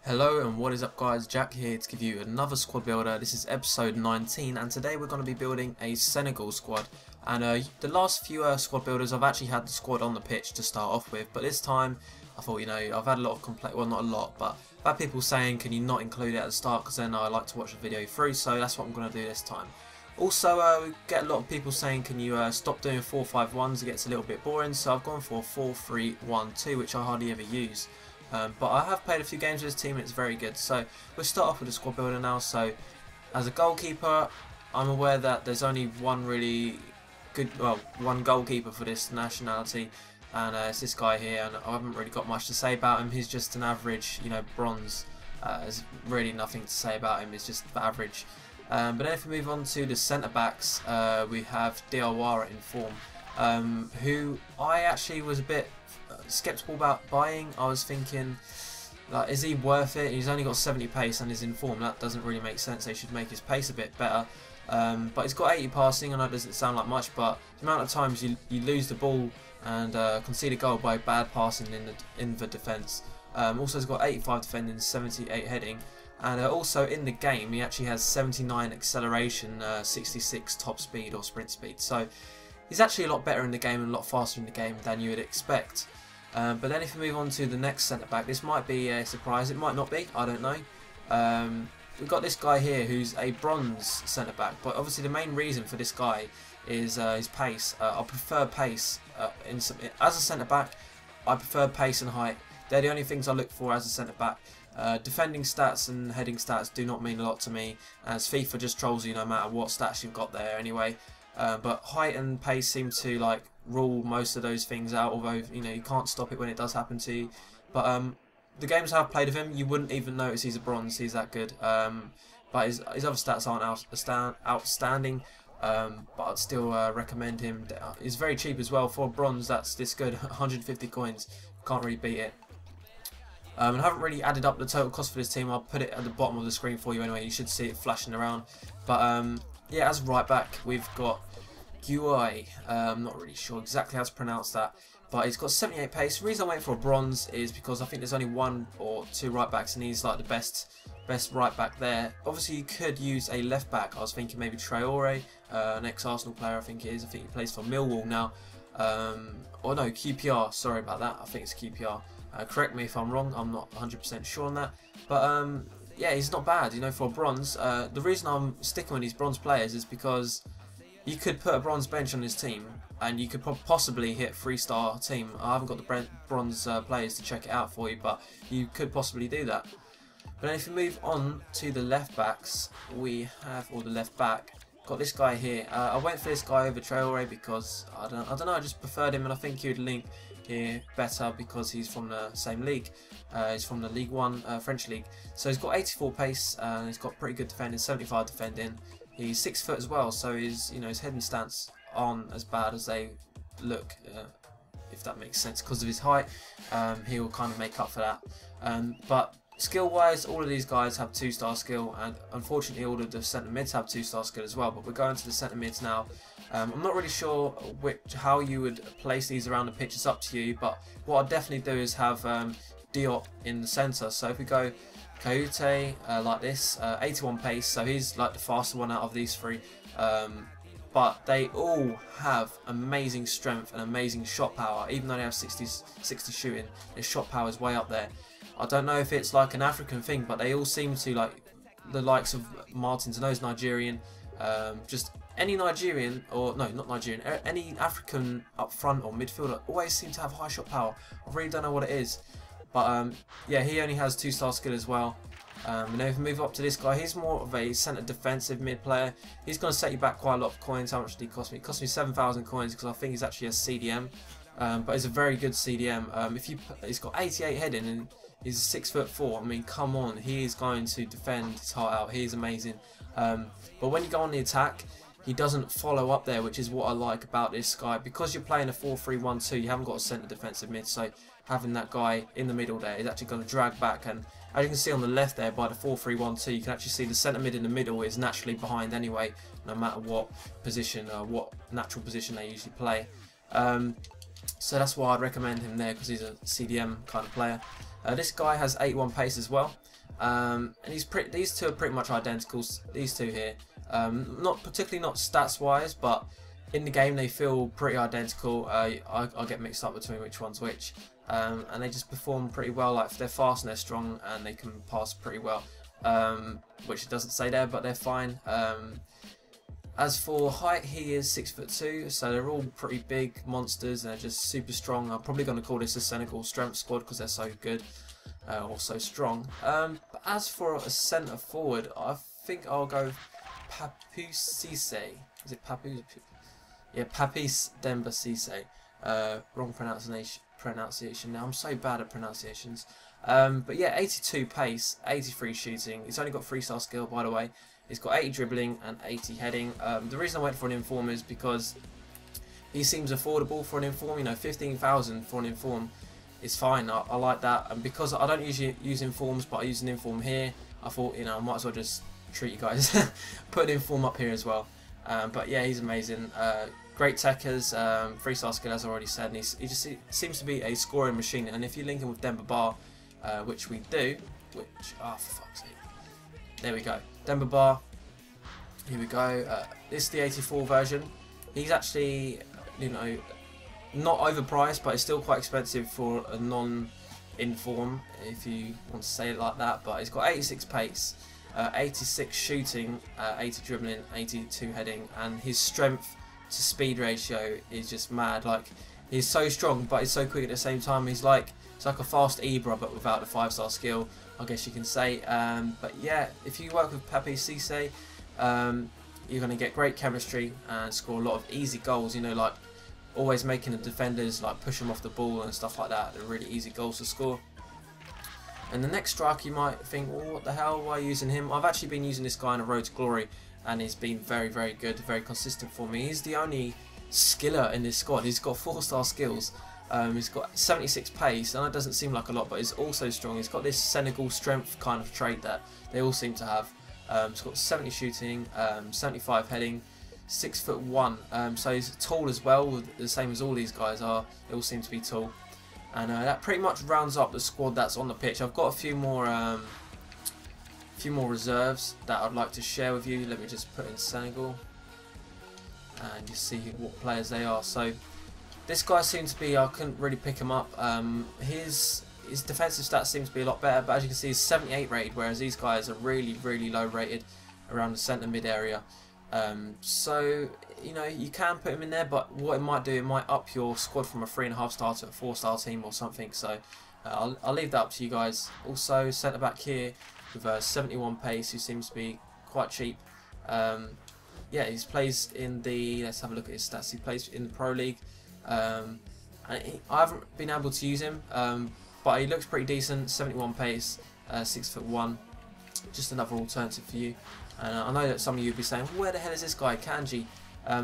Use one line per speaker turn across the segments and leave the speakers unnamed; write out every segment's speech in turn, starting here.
Hello and what is up guys, Jack here to give you another squad builder. This is episode 19 and today we're going to be building a Senegal squad. And the last few squad builders I've actually had the squad on the pitch to start off with, but this time I thought, you know, I've had a lot of complaint, well not a lot, but I've had people saying can you not include it at the start because then I like to watch the video through, so that's what I'm going to do this time. Also, we get a lot of people saying can you stop doing 4-5-1s, it gets a little bit boring, so I've gone for 4-3-1-2 which I hardly ever use. But I have played a few games with this team and it's very good. So we'll start off with the squad builder now. So as a goalkeeper, I'm aware that there's only one really good, well, one goalkeeper for this nationality, and it's this guy here. And I haven't really got much to say about him. He's just an average, you know, bronze. There's really nothing to say about him. It's just average. But then if we move on to the centre backs, we have Diawara in form, who I actually was a bit skeptical about buying. I was thinking, like, is he worth it? He's only got 70 pace and is in form. That doesn't really make sense. They should make his pace a bit better. But he's got 80 passing. I know it doesn't sound like much, but the amount of times you lose the ball and concede a goal by bad passing in the defence. Also, he's got 85 defending, 78 heading. And also in the game, he actually has 79 acceleration, 66 top speed or sprint speed. So he's actually a lot better in the game and a lot faster in the game than you would expect. But then if we move on to the next centre back, this might be a surprise. It might not be. I don't know. We've got this guy here who's a bronze centre back, but obviously the main reason for this guy is his pace. I prefer pace as a centre back. I prefer pace and height. They're the only things I look for as a centre back. Defending stats and heading stats do not mean a lot to me, as FIFA just trolls you no matter what stats you've got there anyway. But height and pace seem to like rule most of those things out, although you know you can't stop it when it does happen to you. But the games I've played of him, you wouldn't even notice he's a bronze. He's that good. But his other stats aren't outstanding. But I'd still recommend him. He's very cheap as well for a bronze. That's this good. 150 coins. Can't really beat it. And I haven't really added up the total cost for this team. I'll put it at the bottom of the screen for you anyway. You should see it flashing around. But yeah, as right back, we've got Gui. I'm not really sure exactly how to pronounce that, but he's got 78 pace. The reason I went for a bronze is because I think there's only one or two right backs, and he's like the best right back there. Obviously, you could use a left back. I was thinking maybe Traore, an ex-Arsenal player. I think it is. I think he plays for Millwall now. Or no, QPR. Sorry about that. I think it's QPR. Correct me if I'm wrong. I'm not 100% sure on that, but yeah, he's not bad, you know, for a bronze. The reason I'm sticking with these bronze players is because you could put a bronze bench on his team and you could possibly hit 3-star team. I haven't got the bronze players to check it out for you, but you could possibly do that. But then if we move on to the left backs, we have, or the left back, got this guy here. I went for this guy over Traore because I don't know, I just preferred him, and I think he would link here better because he's from the same league. He's from the League One, French league. So he's got 84 pace and he's got pretty good defending, 75 defending. He's 6 foot as well, so his his head and stance aren't as bad as they look, if that makes sense. Because of his height, he will kind of make up for that. But skill-wise, all of these guys have 2-star skill, and unfortunately all of the centre mids have 2-star skill as well. But we're going to the centre mids now. I'm not really sure how you would place these around the pitch. It's up to you. But what I'd definitely do is have Diop in the centre. So if we go Kayute like this, 81 pace, so he's like the faster one out of these three. But they all have amazing strength and amazing shot power. Even though they have 60 shooting, their shot power is way up there. I don't know if it's like an African thing, but they all seem to, like the likes of Martins, I know he's Nigerian, just any Nigerian, or no, not Nigerian, any African up front or midfielder always seem to have high shot power. I really don't know what it is. But yeah, he only has 2-star skill as well. And then if we move up to this guy, he's more of a centre defensive mid player. He's going to set you back quite a lot of coins. How much did he cost me? It cost me 7,000 coins because I think he's actually a CDM. But he's a very good CDM. He's got 88 heading and he's 6'4". I mean, come on, he is going to defend his heart out. He is amazing. But when you go on the attack, he doesn't follow up there, which is what I like about this guy. Because you're playing a 4-3-1-2, you haven't got a centre defensive mid, so having that guy in the middle there is actually going to drag back. And as you can see on the left there, by the 4-3-1-2, you can actually see the centre mid in the middle is naturally behind anyway, no matter what position, what natural position they usually play. So that's why I'd recommend him there, because he's a CDM kind of player. This guy has 81 pace as well, and these two are pretty much identical. These two here, not stats wise, but in the game they feel pretty identical. I get mixed up between which one's which, and they just perform pretty well. Like they're fast and they're strong and they can pass pretty well, which it doesn't say there, but they're fine. As for height, he is 6'2", so they're all pretty big monsters and they're just super strong. I'm probably going to call this a Senegal strength squad because they're so good, or so strong. But as for a centre forward, I think I'll go Papu Cisse. Is it Papu? Yeah, Papis Demba Cisse. Wrong pronunciation. Now I'm so bad at pronunciations. But yeah, 82 pace, 83 shooting. He's only got 3-star skill, by the way. He's got 80 dribbling and 80 heading. The reason I went for an inform is because he seems affordable for an inform. You know, 15,000 for an inform is fine. I like that. And because I don't usually use informs, but I use an inform here, I thought, you know, I might as well just treat you guys. Put an inform up here as well. But yeah, he's amazing. Great techers, 3-star skill as I already said, and he just seems to be a scoring machine. And if you link him with Demba Ba, which we do, for fuck's sake, there we go, Demba Ba, here we go. This is the 84 version. He's actually, you know, not overpriced, but it's still quite expensive for a non-inform, if you want to say it like that. But he's got 86 pace, 86 shooting, 80 dribbling, 82 heading, and his strength to speed ratio is just mad. Like, he's so strong but he's so quick at the same time. It's like a fast Ibra but without the 5-star skill, I guess you can say. But yeah, if you work with Pape Cisse, you're going to get great chemistry and score a lot of easy goals, you know, like always making the defenders like push them off the ball and stuff like that. They're really easy goals to score. And the next striker, you might think, well, what the hell, why are you using him? I've actually been using this guy in a Road to Glory, and he's been very, very good, very consistent for me. He's the only skiller in this squad. He's got 4-star skills. He's got 76 pace, and that doesn't seem like a lot, but he's also strong. He's got this Senegal strength kind of trait that they all seem to have. He's got 70 shooting, 75 heading, 6'1", so he's tall as well, the same as all these guys are. They all seem to be tall. And that pretty much rounds up the squad that's on the pitch. I've got a few more reserves that I'd like to share with you. Let me just put in Senegal and you see what players they are. So this guy seems to be, I couldn't really pick him up. His defensive stats seem to be a lot better, but as you can see he's 78 rated, whereas these guys are really, really low rated around the centre mid area. So, you know, you can put him in there, but what it might do, it might up your squad from a 3.5-star to a 4-star team or something. So I'll leave that up to you guys. Also, centre back here with 71 pace, who seems to be quite cheap. Yeah, he plays in the, let's have a look at his stats. He plays in the Pro League, and I haven't been able to use him, but he looks pretty decent. 71 pace, 6'1", just another alternative for you. And I know that some of you will be saying, where the hell is this guy, Kanji?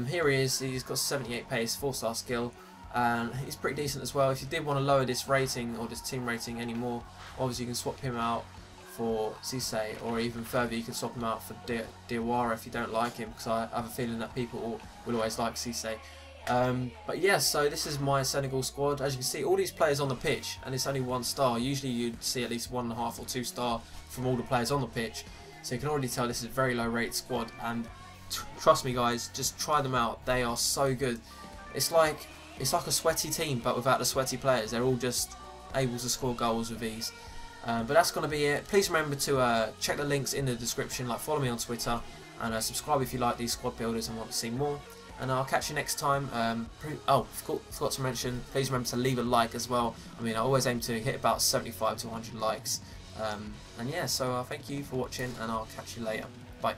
Here he is. He's got 78 pace, 4-star skill, and he's pretty decent as well. If you did want to lower this rating or this team rating anymore, obviously you can swap him out for Cisse, or even further you can swap him out for Diawara if you don't like him, because I have a feeling that people will always like Cisse. But yeah, so this is my Senegal squad. As you can see, all these players on the pitch, and it's only 1-star. Usually you'd see at least 1.5 or 2-star from all the players on the pitch. So you can already tell this is a very low rate squad, and trust me guys, just try them out. They are so good. It's like a sweaty team but without the sweaty players. They're all just able to score goals with ease. But that's going to be it. Please remember to check the links in the description, like follow me on Twitter, and subscribe if you like these squad builders and want to see more. And I'll catch you next time. Oh, forgot to mention, please remember to leave a like as well. I mean, I always aim to hit about 75 to 100 likes. And yeah, so thank you for watching, and I'll catch you later. Bye.